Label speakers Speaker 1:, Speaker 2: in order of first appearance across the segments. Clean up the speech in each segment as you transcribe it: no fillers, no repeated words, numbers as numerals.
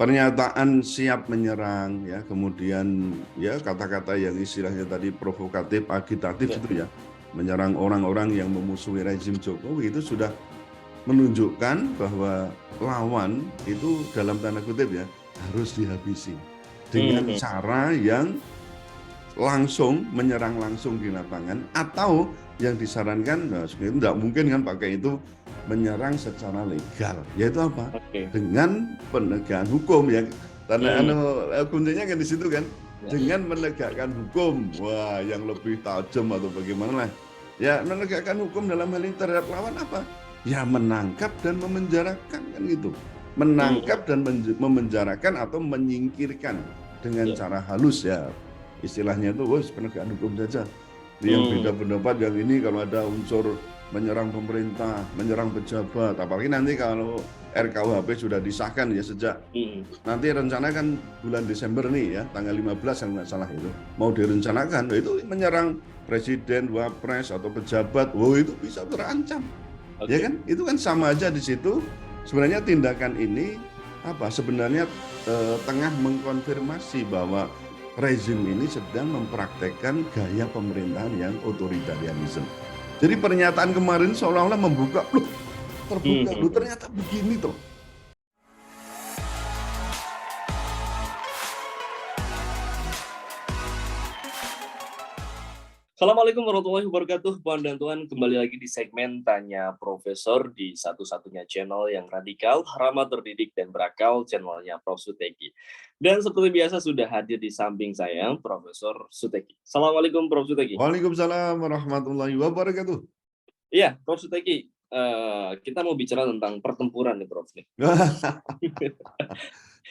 Speaker 1: pernyataan siap menyerang, ya, kemudian ya kata-kata yang istilahnya tadi provokatif, agitatif itu ya, menyerang orang-orang yang memusuhi rezim Jokowi itu sudah menunjukkan bahwa lawan itu dalam tanda kutip ya harus dihabisi dengan cara yang langsung menyerang langsung di lapangan, atau yang disarankan sebenarnya tidak mungkin kan pakai itu menyerang secara legal, yaitu apa? Dengan penegakan hukum ya. Tanda kuncinya kan di situ kan, dengan menegakkan hukum. Wah, yang lebih tajam atau bagaimana lah. Ya, menegakkan hukum dalam hal ini terhadap lawan apa? Ya menangkap dan memenjarakan kan gitu. Menangkap dan memenjarakan atau menyingkirkan dengan cara halus ya. Istilahnya itu, penegakan hukum saja. Yang beda pendapat yang ini kalau ada unsur menyerang pemerintah, menyerang pejabat, apalagi nanti kalau RKUHP sudah disahkan ya sejak nanti rencana kan bulan Desember nih ya, tanggal 15 yang nggak salah itu mau direncanakan, itu menyerang presiden, wapres atau pejabat, itu bisa terancam. Ya kan? Itu kan sama aja di situ. Sebenarnya tindakan ini apa? Sebenarnya tengah mengkonfirmasi bahwa rezim ini sedang mempraktekkan gaya pemerintahan yang otoritarianisme. Jadi pernyataan kemarin seolah-olah membuka, terbuka, ternyata begini toh.
Speaker 2: Assalamualaikum warahmatullahi wabarakatuh, Puan dan Tuan. Kembali lagi di segmen Tanya Profesor di satu-satunya channel yang radikal, ramah, terdidik, dan berakal, channelnya Prof. Suteki. Dan seperti biasa sudah hadir di samping saya, Profesor Suteki. Assalamualaikum, Prof. Suteki.
Speaker 1: Waalaikumsalam warahmatullahi wabarakatuh.
Speaker 2: Iya, Prof. Suteki. Kita mau bicara tentang pertempuran nih, Prof.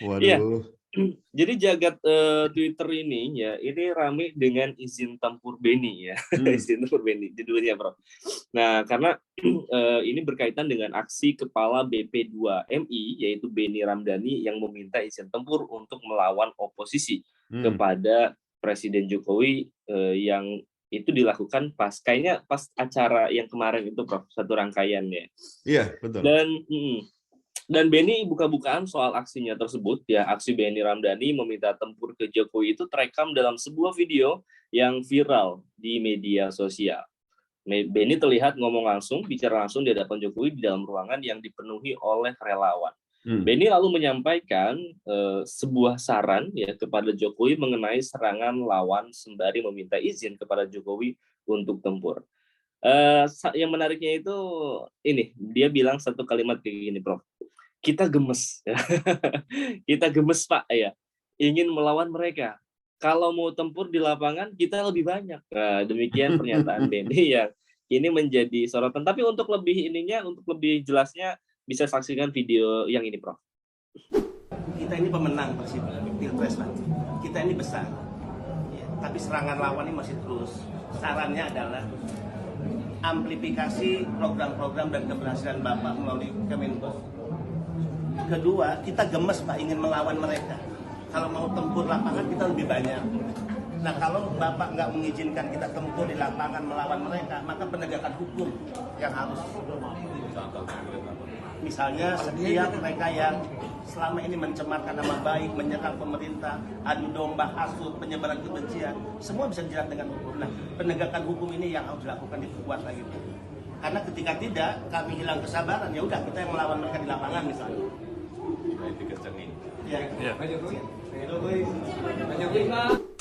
Speaker 1: Waduh.
Speaker 2: Iya. Jadi jagat Twitter ini ya, ini ramai dengan izin tempur Beni ya, izin tempur Beni judulnya, Prof. Nah, karena ini berkaitan dengan aksi Kepala BP2MI yaitu Beni Ramdhani yang meminta izin tempur untuk melawan oposisi kepada Presiden Jokowi yang itu dilakukan kayaknya pas acara yang kemarin itu, Prof, satu rangkaiannya.
Speaker 1: Iya, betul.
Speaker 2: Dan Beni buka-bukaan soal aksinya tersebut ya, aksi Beni Ramdhani meminta tempur ke Jokowi itu terekam dalam sebuah video yang viral di media sosial. Beni terlihat ngomong langsung, bicara langsung di hadapan Jokowi di dalam ruangan yang dipenuhi oleh relawan. Beni lalu menyampaikan sebuah saran ya kepada Jokowi mengenai serangan lawan sembari meminta izin kepada Jokowi untuk tempur. Yang menariknya itu ini, dia bilang satu kalimat kayak gini, Prof. Kita gemes, kita gemes Pak ya, ingin melawan mereka. Kalau mau tempur di lapangan kita lebih banyak. Nah, demikian pernyataan Beni yang ini menjadi sorotan. Tapi untuk lebih jelasnya bisa saksikan video yang ini, Prof.
Speaker 3: Kita ini pemenang Pilpres, Pak. Kita ini besar, ya, tapi serangan lawan ini masih terus. Sarannya adalah amplifikasi program-program dan keberhasilan Bapak melalui Kemenko. Kedua, kita gemes Pak ingin melawan mereka. Kalau mau tempur lapangan kita lebih banyak. Nah, kalau Bapak nggak mengizinkan kita tempur di lapangan melawan mereka, maka penegakan hukum yang harus. Misalnya setiap mereka yang selama ini mencemarkan nama baik, menyerang pemerintah, adu domba, hasut, penyebaran kebencian, semua bisa dijerat dengan hukum. Nah, penegakan hukum ini yang harus dilakukan, diperkuat lagi. Karena ketika tidak, kami hilang kesabaran, ya udah kita yang melawan mereka di lapangan misalnya.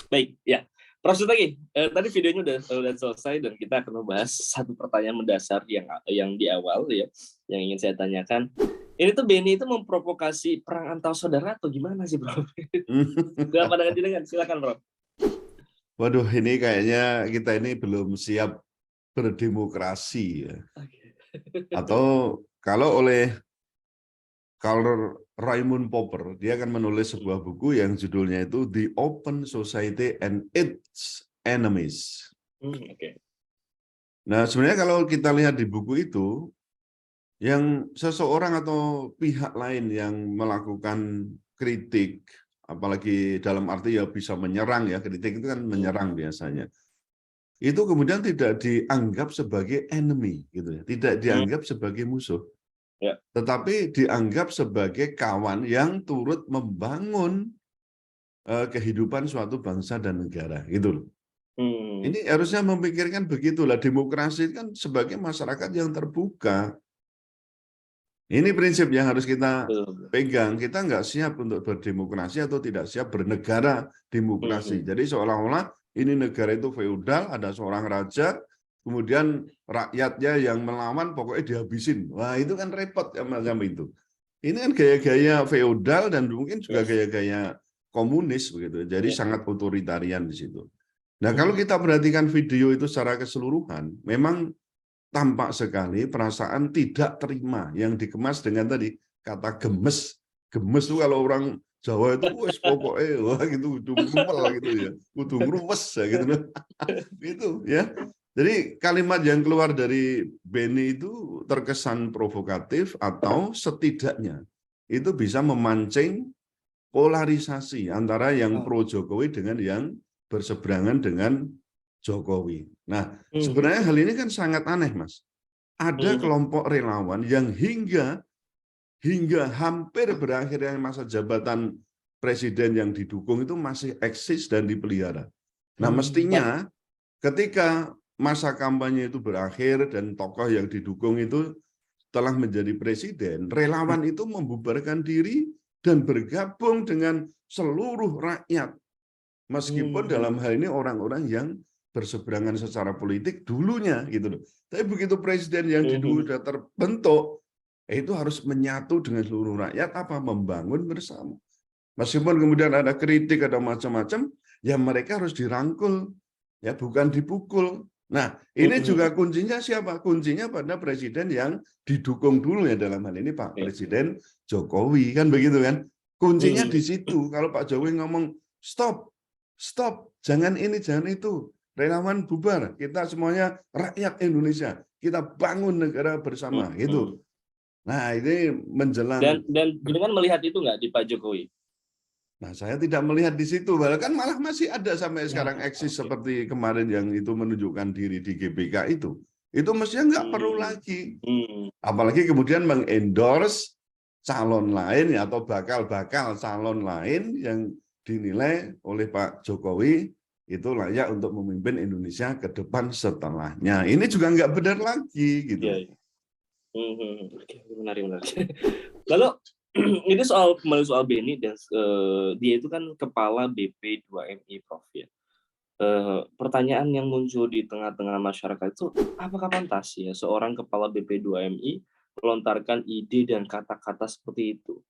Speaker 2: Baik, ya. Prof. Suteki, tadi videonya udah selesai dan kita akan membahas satu pertanyaan mendasar yang di awal ya, yang ingin saya tanyakan. Ini tuh Beni itu memprovokasi perang antar saudara atau gimana sih, Bro? Dengan pandangan jenengan, silakan, Bro.
Speaker 1: Waduh, ini kayaknya kita ini belum siap berdemokrasi ya. Atau kalau oleh Karl Raimund Popper, dia akan menulis sebuah buku yang judulnya itu The Open Society and Its Enemies. Nah, sebenarnya kalau kita lihat di buku itu, yang seseorang atau pihak lain yang melakukan kritik, apalagi dalam arti ya bisa menyerang ya, kritik itu kan menyerang biasanya. Itu kemudian tidak dianggap sebagai enemy gitu ya, tidak dianggap sebagai musuh.
Speaker 2: Ya.
Speaker 1: tetapi dianggap sebagai kawan yang turut membangun kehidupan suatu bangsa dan negara, gitu loh. Ini harusnya memikirkan begitulah, demokrasi kan sebagai masyarakat yang terbuka. Ini prinsip yang harus kita pegang. Kita nggak siap untuk berdemokrasi atau tidak siap bernegara demokrasi. Jadi seolah-olah ini negara itu feodal, ada seorang raja, kemudian rakyatnya yang melawan pokoknya dihabisin. Wah, itu kan repot ya macam itu. Ini kan gaya-gaya feodal dan mungkin juga gaya-gaya komunis begitu. Jadi sangat otoritarian di situ. Nah, kalau kita perhatikan video itu secara keseluruhan, memang tampak sekali perasaan tidak terima yang dikemas dengan tadi kata gemes. Gemes itu kalau orang Jawa itu wes pokoknya wah gitu kudu ngruwel gitu ya. Kudu ngruwes ya gitu. Gitu ya. Jadi kalimat yang keluar dari Benny itu terkesan provokatif atau setidaknya itu bisa memancing polarisasi antara yang pro Jokowi dengan yang berseberangan dengan Jokowi. Nah, sebenarnya hal ini kan sangat aneh, Mas. Ada kelompok relawan yang hingga hampir berakhirnya masa jabatan presiden yang didukung itu masih eksis dan dipelihara. Nah, mestinya ketika masa kampanye itu berakhir dan tokoh yang didukung itu telah menjadi presiden, relawan itu membubarkan diri dan bergabung dengan seluruh rakyat. Meskipun dalam hal ini orang-orang yang berseberangan secara politik dulunya gitu loh. Tapi begitu presiden yang dulu sudah terbentuk, itu harus menyatu dengan seluruh rakyat apa membangun bersama. Meskipun kemudian ada kritik ada macam-macam, ya mereka harus dirangkul, ya bukan dipukul. Nah, ini juga kuncinya siapa? Kuncinya pada presiden yang didukung dulu ya dalam hal ini Pak Presiden Jokowi kan begitu kan? Kuncinya di situ. Kalau Pak Jokowi ngomong stop, jangan ini, jangan itu. Relawan bubar, kita semuanya rakyat Indonesia, kita bangun negara bersama, gitu. Nah, ini menjelang.
Speaker 2: Dan dengan melihat itu nggak di Pak Jokowi?
Speaker 1: Nah, saya tidak melihat di situ, bahkan malah masih ada sampai sekarang eksis seperti kemarin yang itu menunjukkan diri di GBK itu. Itu mestinya nggak perlu lagi. Apalagi kemudian mengendorse calon lain atau bakal calon lain yang dinilai oleh Pak Jokowi itu layak untuk memimpin Indonesia ke depan setelahnya. Ini juga nggak benar lagi, gitu.
Speaker 2: Iya. Menarik. Lalu ini kembali soal Benny dan dia itu kan kepala BP2MI, Prof. Ya. Pertanyaan yang muncul di tengah-tengah masyarakat itu, apakah pantas ya seorang kepala BP2MI melontarkan ide dan kata-kata seperti itu?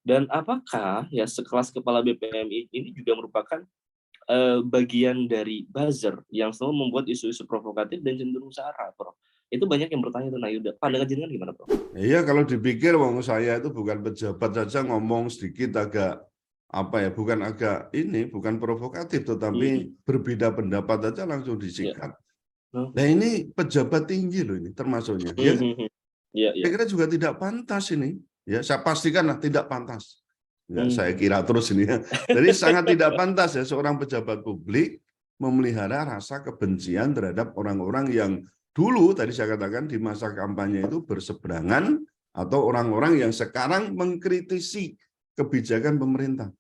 Speaker 2: Dan apakah ya sekelas kepala BPMI ini juga merupakan bagian dari buzzer yang selalu membuat isu-isu provokatif dan cenderung sara, Prof. Itu banyak yang bertanya tentang Yuda. Pandangan jenengan gimana, Prof?
Speaker 1: Iya, kalau dipikir wong saya itu bukan pejabat saja ngomong sedikit agak bukan provokatif tetapi berbeda pendapat aja langsung disikat. Nah, ini pejabat tinggi loh ini termasuknya. Ya. Saya kira juga tidak pantas ini. Ya, saya pastikanlah tidak pantas. Ya, saya kira terus ini ya. Jadi sangat tidak pantas ya seorang pejabat publik memelihara rasa kebencian terhadap orang-orang yang dulu tadi saya katakan di masa kampanye itu berseberangan atau orang-orang yang sekarang mengkritisi kebijakan pemerintah.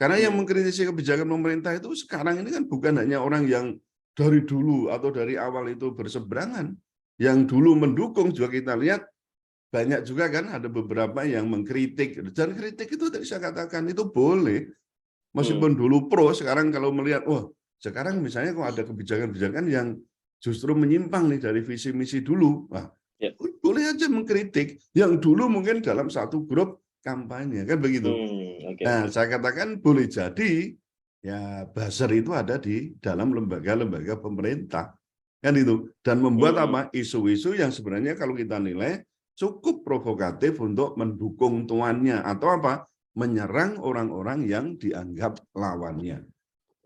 Speaker 1: Karena yang mengkritisi kebijakan pemerintah itu sekarang ini kan bukan hanya orang yang dari dulu atau dari awal itu berseberangan. Yang dulu mendukung juga kita lihat banyak juga kan ada beberapa yang mengkritik. Dan kritik itu tadi saya katakan itu boleh. Meskipun dulu pro, sekarang kalau melihat, wah sekarang misalnya kok ada kebijakan-kebijakan yang justru menyimpang nih dari visi misi dulu. Wah, boleh aja mengkritik. Yang dulu mungkin dalam satu grup kampanye, kan begitu. Nah, saya katakan boleh jadi ya buzzer itu ada di dalam lembaga-lembaga pemerintah. Kan itu. Dan membuat apa? Isu-isu yang sebenarnya kalau kita nilai cukup provokatif untuk mendukung tuannya atau apa? Menyerang orang-orang yang dianggap lawannya.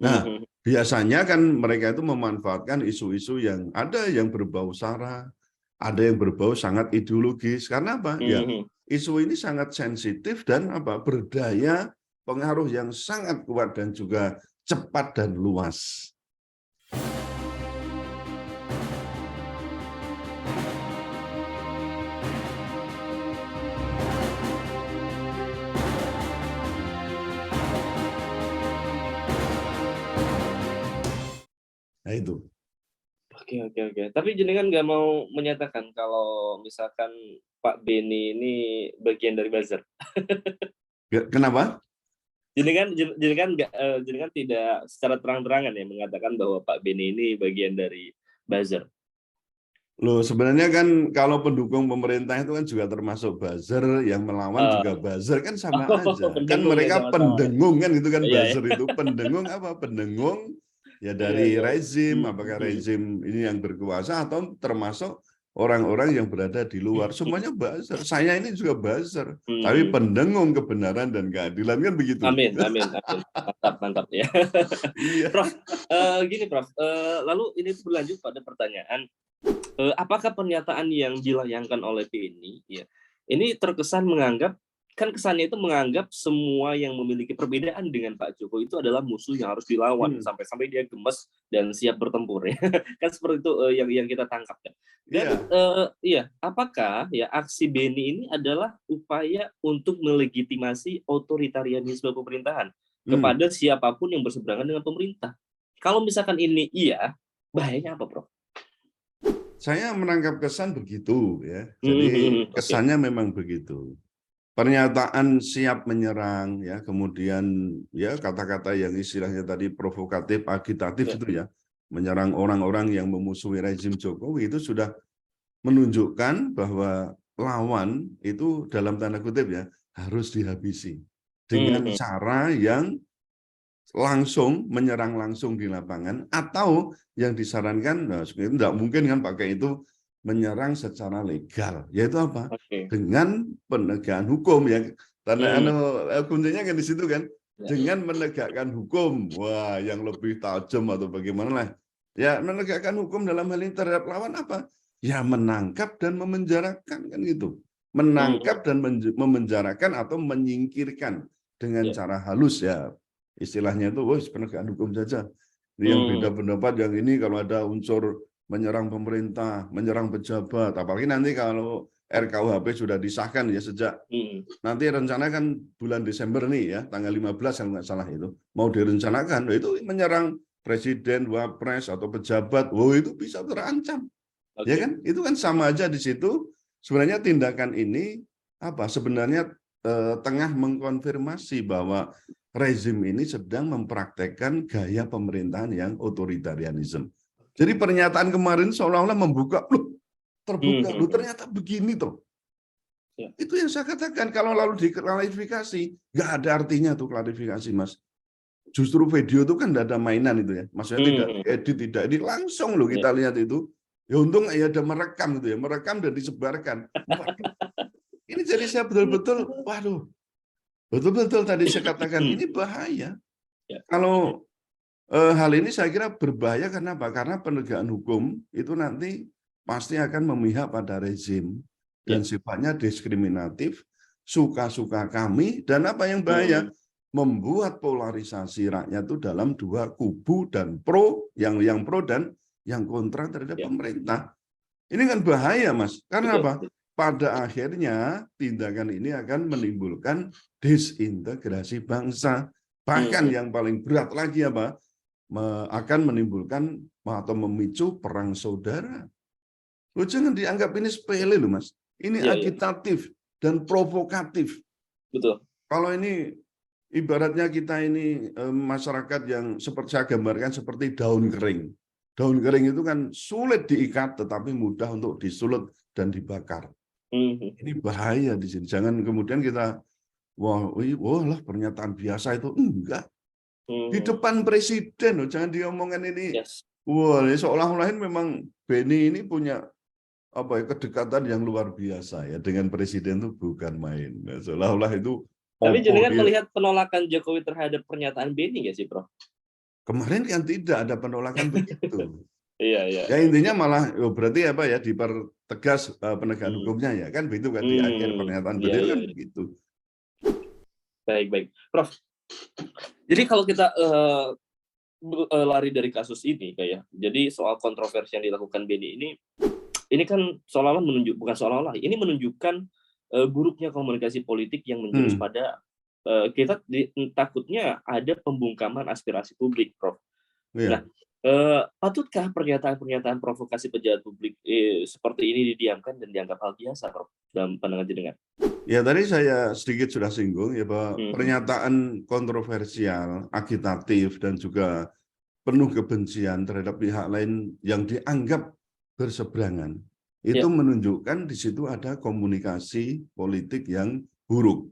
Speaker 1: Nah, biasanya kan mereka itu memanfaatkan isu-isu yang ada yang berbau sara, ada yang berbau sangat ideologis. Karena apa? Ya, isu ini sangat sensitif dan apa? Berdaya pengaruh yang sangat kuat dan juga cepat dan luas. Nah itu.
Speaker 2: Oke. Tapi jenengan nggak mau menyatakan kalau misalkan Pak Beni ini bagian dari buzzer.
Speaker 1: Kenapa?
Speaker 2: Jenengan nggak jenengan tidak secara terang-terangan ya mengatakan bahwa Pak Beni ini bagian dari buzzer.
Speaker 1: Loh, sebenarnya kan kalau pendukung pemerintah itu kan juga termasuk buzzer, yang melawan juga buzzer, kan sama aja. Kan
Speaker 2: Pendengung ya
Speaker 1: mereka
Speaker 2: sama-sama.
Speaker 1: pendengung kan itu kan
Speaker 2: Iya,
Speaker 1: buzzer itu. Pendengung apa? Pendengung ya dari
Speaker 2: Iya.
Speaker 1: rezim, apakah rezim ini yang berkuasa atau termasuk orang-orang yang berada di luar. Semuanya buzzer. Saya ini juga buzzer. Tapi pendengung kebenaran dan keadilan kan begitu.
Speaker 2: Amin. Mantap ya.
Speaker 1: Iya.
Speaker 2: Prof, gini Prof, lalu ini berlanjut pada pertanyaan, apakah pernyataan yang dilayangkan oleh Beni, ya, ini terkesan menganggap, kan kesannya itu menganggap semua yang memiliki perbedaan dengan Pak Jokowi itu adalah musuh yang harus dilawan, sampai-sampai dia gemes dan siap bertempur ya. Kan seperti itu yang kita tangkap ya. Dan apakah ya aksi Beni ini adalah upaya untuk melegitimasi otoritarianisme pemerintahan kepada siapapun yang berseberangan dengan pemerintah? Kalau misalkan ini iya, bahayanya apa, Prof?
Speaker 1: Saya menangkap kesan begitu ya. Jadi kesannya memang begitu. Pernyataan siap menyerang ya, kemudian ya kata-kata yang istilahnya tadi provokatif, agitatif itu ya, menyerang orang-orang yang memusuhi rezim Jokowi itu sudah menunjukkan bahwa lawan itu dalam tanda kutip ya harus dihabisi dengan cara yang langsung menyerang langsung di lapangan, atau yang disarankan sebenarnya tidak mungkin kan pakai itu menyerang secara legal, yaitu apa? Dengan penegakan hukum ya. Kuncinya kan di situ kan, dengan menegakkan hukum. Wah, yang lebih tajam atau bagaimana lah. Ya, menegakkan hukum dalam hal ini terhadap lawan apa? Ya menangkap dan memenjarakan kan gitu. Menangkap dan memenjarakan atau menyingkirkan dengan cara halus ya. Istilahnya itu, penegakan hukum saja. Yang beda pendapat yang ini kalau ada unsur menyerang pemerintah, menyerang pejabat, apalagi nanti kalau RKUHP sudah disahkan ya sejak nanti rencana kan bulan Desember nih ya, tanggal 15 kalau nggak salah itu mau direncanakan, itu menyerang presiden, wapres atau pejabat, itu bisa terancam. Ya kan? Itu kan sama aja di situ. Sebenarnya tindakan ini apa? Sebenarnya tengah mengkonfirmasi bahwa rezim ini sedang mempraktekkan gaya pemerintahan yang otoritarianisme. Jadi pernyataan kemarin seolah-olah membuka, terbuka, ternyata begini toh. Itu yang saya katakan, kalau lalu diklarifikasi, nggak ada artinya tuh klarifikasi, Mas. Justru video itu kan tidak ada mainan itu ya. Maksudnya tidak edit, langsung loh kita lihat itu. Ya untung ya ada merekam gitu ya, merekam dan disebarkan. Waduh, ini jadi saya betul-betul, betul-betul tadi saya katakan ini bahaya. Kalau hal ini saya kira berbahaya karena apa? Karena penegakan hukum itu nanti pasti akan memihak pada rezim dan sifatnya diskriminatif, suka-suka kami, dan apa yang bahaya? Membuat polarisasi rakyat itu dalam dua kubu dan pro, yang pro dan yang kontra terhadap pemerintah. Ini kan bahaya, Mas. Karena apa? Pada akhirnya tindakan ini akan menimbulkan disintegrasi bangsa. Bahkan yang paling berat lagi apa? Akan menimbulkan atau memicu perang saudara. Jangan dianggap ini sepele loh, Mas. Ini agitatif dan provokatif.
Speaker 2: Betul.
Speaker 1: Kalau ini ibaratnya kita ini masyarakat yang seperti saya gambarkan seperti daun kering. Daun kering itu kan sulit diikat tetapi mudah untuk disulut dan dibakar. Ini bahaya di sini. Jangan kemudian kita lah pernyataan biasa itu enggak. Di depan presiden loh, jangan diomongin ini. Seolah-olah memang Beni ini punya kedekatan yang luar biasa ya dengan presiden, itu bukan main. Seolah-olah itu.
Speaker 2: Tapi jenengan melihat penolakan Jokowi terhadap pernyataan Beni nggak sih, Prof?
Speaker 1: Kemarin kan tidak ada penolakan begitu.
Speaker 2: Iya.
Speaker 1: Ya intinya malah berarti apa ya, dipertegas penegakan hukumnya ya kan begitu kan di akhir pernyataan beliau kan begitu.
Speaker 2: Baik, Prof. Jadi kalau kita lari dari kasus ini kayak, jadi soal kontroversi yang dilakukan Beni ini kan seolah-olah ini menunjukkan buruknya komunikasi politik yang menjurus pada kita takutnya ada pembungkaman aspirasi publik, Prof. Nah, Patutkah pernyataan-pernyataan provokasi pejabat publik seperti ini didiamkan dan dianggap hal biasa, Prof, dalam pandangan jenengan?
Speaker 1: Ya tadi saya sedikit sudah singgung ya bahwa
Speaker 2: Mhm.
Speaker 1: pernyataan kontroversial, agitatif dan juga penuh kebencian terhadap pihak lain yang dianggap berseberangan itu
Speaker 2: Ya.
Speaker 1: menunjukkan di situ ada komunikasi politik yang buruk.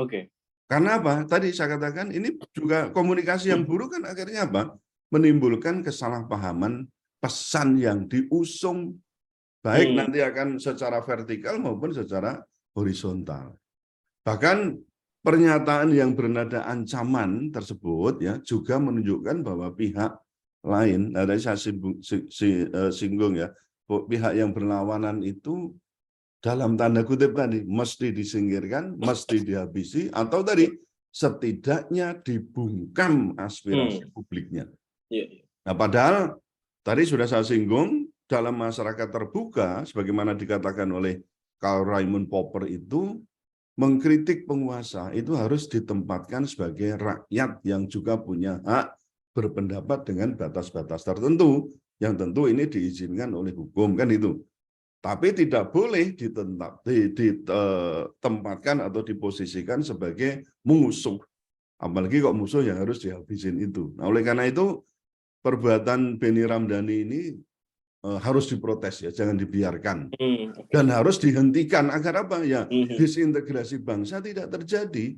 Speaker 2: Oke.
Speaker 1: Karena apa? Tadi saya katakan ini juga komunikasi yang buruk kan akhirnya apa? Menimbulkan kesalahpahaman pesan yang diusung baik
Speaker 2: Hmm.
Speaker 1: nanti akan secara vertikal maupun secara horizontal. Bahkan pernyataan yang bernada ancaman tersebut ya juga menunjukkan bahwa pihak lain, nah tadi saya singgung ya, pihak yang berlawanan itu dalam tanda kutip tadi mesti disingkirkan, mesti dihabisi, atau tadi setidaknya dibungkam aspirasi publiknya.
Speaker 2: Iya.
Speaker 1: Nah, padahal tadi sudah saya singgung dalam masyarakat terbuka, sebagaimana dikatakan oleh Karl Raimund Popper itu, mengkritik penguasa itu harus ditempatkan sebagai rakyat yang juga punya hak berpendapat dengan batas-batas tertentu, yang tentu ini diizinkan oleh hukum kan itu. Tapi tidak boleh ditempatkan atau diposisikan sebagai musuh. Apalagi kok musuh yang harus dihabisin itu. Nah, oleh karena itu perbuatan Benny Ramdhani ini harus diprotes ya, jangan dibiarkan.
Speaker 2: Oke.
Speaker 1: Dan harus dihentikan agar apa ya?
Speaker 2: Mhm.
Speaker 1: Disintegrasi bangsa tidak terjadi.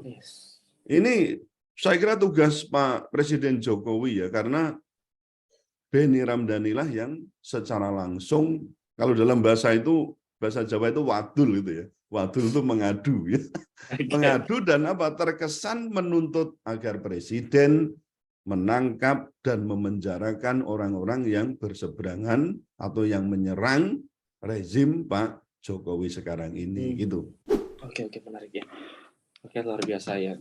Speaker 2: Yes.
Speaker 1: Ini saya kira tugas Pak Presiden Jokowi ya, karena Benny Ramdhani lah yang secara langsung, kalau dalam bahasa Jawa itu wadul gitu ya. Wadul itu mengadu ya.
Speaker 2: Oke.
Speaker 1: Mengadu dan apa? Terkesan menuntut agar presiden menangkap dan memenjarakan orang-orang yang berseberangan atau yang menyerang rezim Pak Jokowi sekarang ini gitu.
Speaker 2: Oke, menarik ya. Oke, luar biasa ya.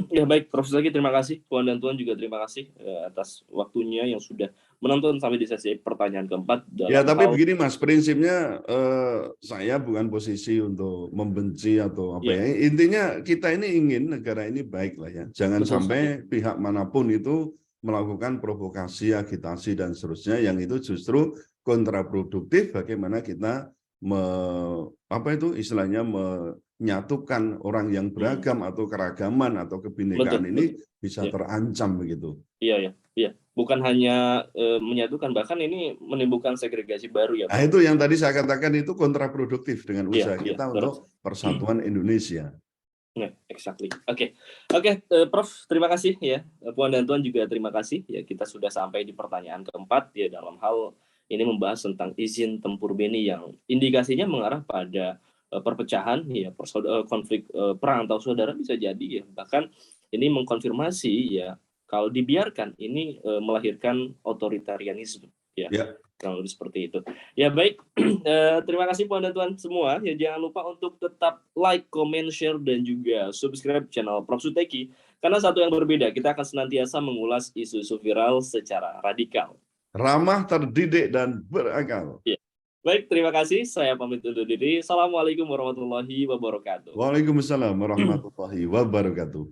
Speaker 2: Ya baik, Prof. Zaki terima kasih. Puan dan Tuan juga terima kasih atas waktunya yang sudah menonton sampai di sesi pertanyaan keempat.
Speaker 1: Ya, tapi begini Mas, prinsipnya saya bukan posisi untuk membenci atau apa ya. Intinya kita ini ingin negara ini baik lah ya. Jangan
Speaker 2: Betul
Speaker 1: sampai pihak manapun itu melakukan provokasi, agitasi dan seterusnya yang itu justru kontraproduktif bagaimana kita istilahnya menyatukan orang yang beragam atau keragaman atau kebinekaan ini bisa terancam begitu.
Speaker 2: Iya. Bukan hanya menyatukan, bahkan ini menimbulkan segregasi baru ya,
Speaker 1: Nah,
Speaker 2: Prof.
Speaker 1: itu yang tadi saya katakan itu kontraproduktif dengan usaha kita untuk persatuan Indonesia.
Speaker 2: Exactly. Oke, Prof. Terima kasih ya. Puan dan Tuan juga terima kasih ya. Kita sudah sampai di pertanyaan keempat ya, dalam hal ini membahas tentang izin tempur Benny yang indikasinya mengarah pada perpecahan ya, konflik perang antar saudara bisa jadi ya. Bahkan ini mengkonfirmasi ya, kalau dibiarkan ini melahirkan otoritarianisme ya. Kalau seperti itu. Ya baik, terima kasih Puan dan Tuan semua. Ya jangan lupa untuk tetap like, comment, share dan juga subscribe channel Prof. Suteki. Karena satu yang berbeda, kita akan senantiasa mengulas isu-isu viral secara radikal,
Speaker 1: ramah, terdidik dan berakal.
Speaker 2: Ya. Baik, terima kasih. Saya pamit undur diri. Assalamualaikum warahmatullahi wabarakatuh.
Speaker 1: Waalaikumsalam warahmatullahi wabarakatuh.